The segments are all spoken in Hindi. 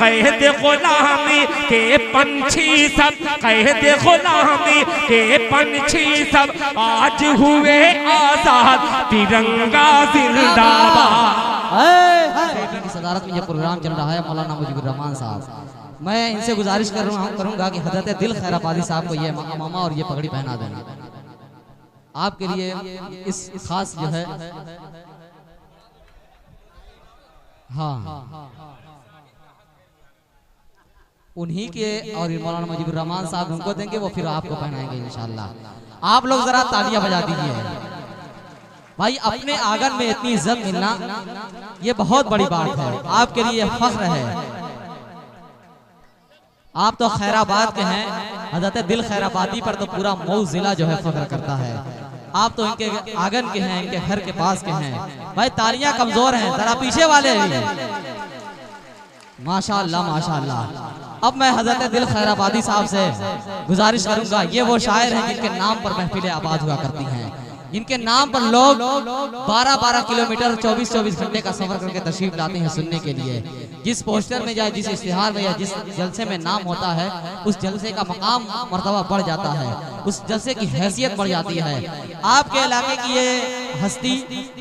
कैद गुलामी के पंछी सब, कैद गुलामी के पंछी सब आज हुए आजाद, तिरंगा जिंदाबाद। की सदारत में यह प्रोग्राम चल रहा है मौलाना मुजीबुर रहमान साहब। मैं इनसे गुजारिश करूंगा कि हजरत दिल खैराबादी साहब को ये मामा और ये पगड़ी पहना देना आपके लिए। इस खास जो है हाँ उन्हीं के और मौलाना मुजीबुर रहमान साहब उनको देंगे, वो फिर आपको पहनाएंगे इंशाल्लाह। आप लोग जरा तालियां बजा दीजिए भाई। अपने आंगन में इतनी इज्जत मिलना ये बहुत बड़ी बात है, आपके लिए फख्र है। आप तो खैराबाद के हैं, हजरत दिल खैराबादी पर तो पूरा मऊ जिला जो है फख्र करता है। आप तो इनके आंगन के हैं, इनके घर के पास के हैं भाई। तालियां कमजोर हैं, जरा पीछे वाले माशाअल्लाह माशाअल्लाह। अब मैं हजरत दिल खैराबादी साहब से गुजारिश करूंगा, ये वो शायर हैं जिनके नाम पर महफिलें आबाद हुआ करती हैं, इनके नाम पर लोग 12-12 किलोमीटर 24-24 घंटे का सफर करके तशरीफ लाते हैं सुनने के लिए। जिस पोस्टर में या जिस इश्तिहार में या जिस जलसे में नाम होता है, उस जलसे का मकाम मर्तबा बढ़ जाता है, उस जलसे की हैसियत बढ़ जाती है। आपके इलाके की ये हस्ती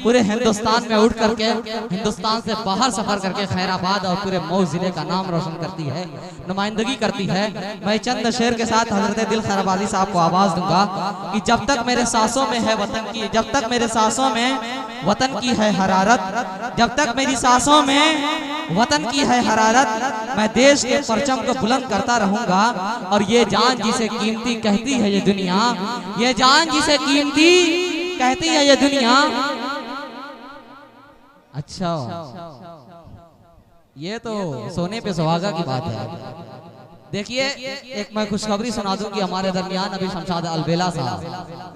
पूरे हिंदुस्तान में उठ करके हिंदुस्तान से बाहर सफर करके खैराबाद और पूरे मऊ जिले का नाम रोशन करती है, नुमाइंदगी करती है। मैं चंद शेर के साथ हजरत दिल खैराबादी साहब को आवाज दूंगा कि जब तक मेरे सांसों में है वतन की, जब तक मेरे सांसों में वतन की है हरारत, जब तक मेरी सांसों में वतन की है हरारत, मैं देश के परचम को बुलंद करता रहूंगा। और ये जान जिसे कीमती कहती है ये दुनिया, ये जान जिसे कीमती कहती है ये दुनिया। अच्छा, ये तो सोने पे सुहागा की बात है। देखिए एक मैं खुशखबरी सुना दूं कि हमारे दरमियान अभी शमशाद अलबेला साहब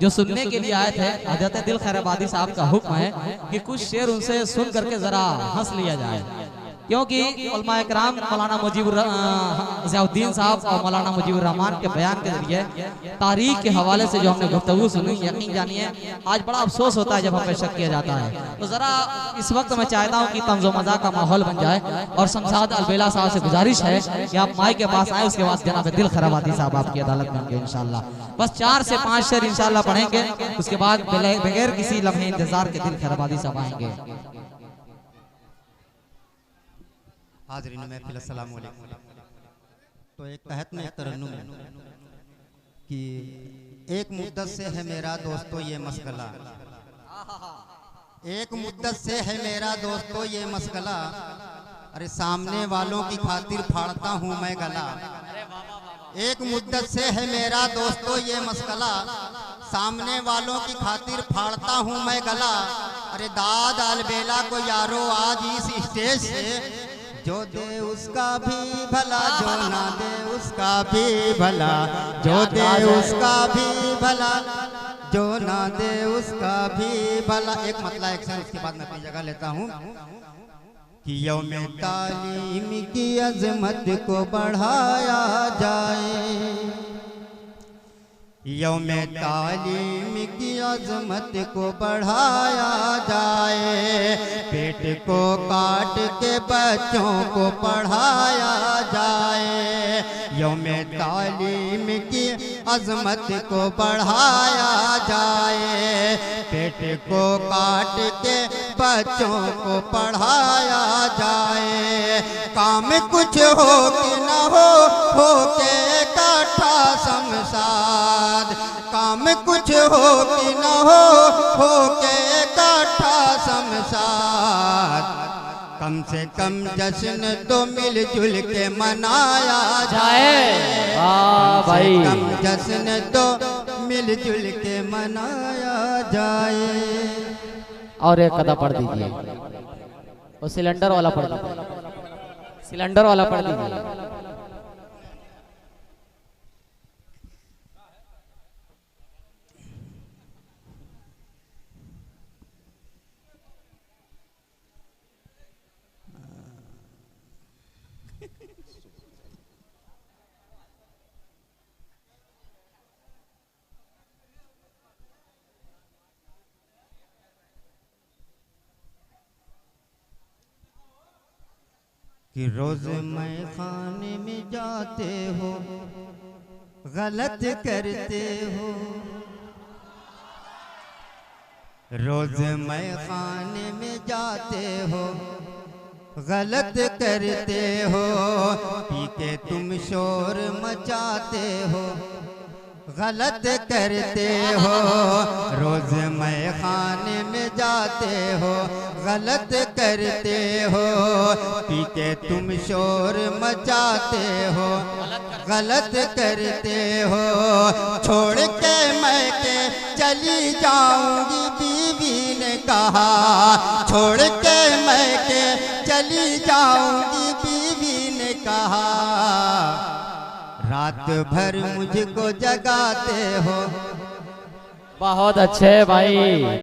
जो सुनने के लिए आए थे, हजरत दिल खैराबादी साहब का हुक्म है कि कुछ शेर उनसे सुन करके जरा हंस लिया जाए, क्योंकि उलमा इकराम मौलाना मुजीबुर ज़ियाउद्दीन साहब और मौलाना मुजीबुर रहमान के बयान के जरिए तारीख के हवाले से जो हमने गुफ्तगू सुनी, यकीन जानिए आज बड़ा अफसोस होता है जब हम पे शक किया जाता है। तो ज़रा इस वक्त मैं चाहता हूँ कि तंज़ो मज़ाक का माहौल बन जाए और शमशाद अलबेला साहब से गुजारिश है कि आप माई के पास आए, उसके बाद जनाब दिल खैराबादी साहब आपकी अदालत में होंगे इंशाल्लाह। बस 4 से 5 शेर इंशाल्लाह पढ़ेंगे, उसके बाद बगैर किसी लम्हे इंतजार के दिल खैराबादी साहब आएंगे। हाज़रीन महफ़िल अस्सलाम वालेकुम। तो एक तहत में तरन्नुम कि एक मुद्दत से है मेरा दोस्तों ये मसगला, एक मुद्दत से है मेरा दोस्तों ये मसगला, अरे सामने वालों की खातिर फाड़ता हूँ मैं गला। एक मुद्दत से है मेरा दोस्तों ये मसगला, सामने वालों की खातिर फाड़ता हूँ मैं गला। अरे दाद अलबेला को यारो आज इस स्टेज से जो दे उसका भी भला, जो ना दे उसका भी भला, जो दे उसका भी भला, जो ना दे उसका भी भला। एक मतला एक शेर, उसके बाद मैं अपनी जगह लेता हूँ कि यौम तालीम की अजमत को बढ़ाया जाए, यौम तालीम की अजमत को बढ़ाया जाए, पेट को काट के बच्चों को पढ़ाया जाए, यौम तालीम की अजमत को बढ़ाया जाए, पेट को काट के बच्चों को पढ़ाया जाए। काम कुछ हो कि न हो के इकट्ठा शमशाद, काम कुछ हो कि न हो के इकट्ठा शमशाद, कम से कम जश्न तो मिलजुल के मनाया जाए, भाई कम जश्न तो मिलजुल के मनाया जाए। और एक कदा पढ़ दीजिए, वो सिलेंडर वाला पढ़ दीजिए, सिलेंडर वाला पढ़ दीजिए। कि रोज मैं खाने में जाते हो, गलत करते हो। रोज मैं खाने में जाते हो, गलत करते हो। पी के तुम शोर मचाते हो, गलत करते हो। रोज मैं खाने में जाते हो, गलत करते हो। पी के तुम शोर मचाते हो, गलत करते हो। छोड़ के मैं के चली जाऊंगी, बीवी ने कहा। छोड़ के मैं के चली जाऊंगी, बीवी ने कहा। रात भर मुझको जगाते हो। बहुत अच्छे भाई।